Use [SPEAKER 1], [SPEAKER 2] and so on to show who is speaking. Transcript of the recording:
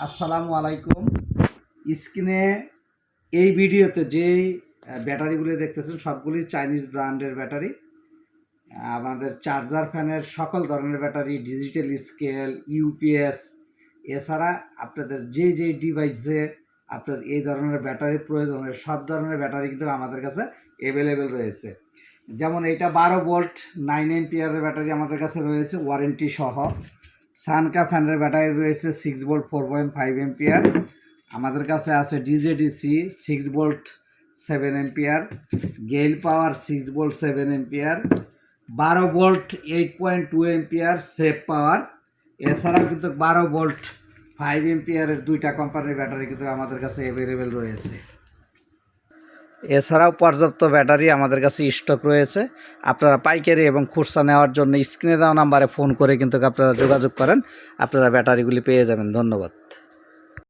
[SPEAKER 1] আসসালামু আলাইকুম। স্ক্রিনে এই ভিডিওতে যেই ব্যাটারিগুলি দেখতেছেন সবগুলি চাইনিজ ব্র্যান্ডের ব্যাটারি। আমাদের চার্জার ফ্যানের সকল ধরনের ব্যাটারি, ডিজিটাল স্কেল, ইউপিএস, এছাড়া আপনাদের যে ডিভাইসে আপনার এই ধরনের ব্যাটারি প্রয়োজন হয় সব ধরনের ব্যাটারি কিন্তু আমাদের কাছে অ্যাভেলেবেল রয়েছে। যেমন এইটা 12 ভোল্ট 9 এম্পিয়ারের ব্যাটারি আমাদের কাছে রয়েছে ওয়ারেন্টি সহ। সানকা ফ্যানের ব্যাটারি রয়েছে 6 ভোল্ট 4.5 এম্পিয়ার। আমাদের কাছে আছে ডিজেডিসি 6 ভোল্ট 7 এম্পিয়ার, গেইল power 6 volt 7 ampere, 12 volt 8.2 ampere save power. এছাড়াও কিন্তু 12 ভোল্ট 5 এম্পিয়ারের দুইটা কোম্পানির ব্যাটারি কিন্তু আমাদের কাছে অ্যাভেলেবেল রয়েছে। এছাড়াও পর্যাপ্ত ব্যাটারি আমাদের কাছে স্টক রয়েছে। আপনারা পাইকারি এবং খুচরা নেওয়ার জন্য স্ক্রিনে দেওয়া নাম্বারে ফোন করে কিন্তু আপনারা যোগাযোগ করেন, আপনারা ব্যাটারিগুলি পেয়ে যাবেন। ধন্যবাদ।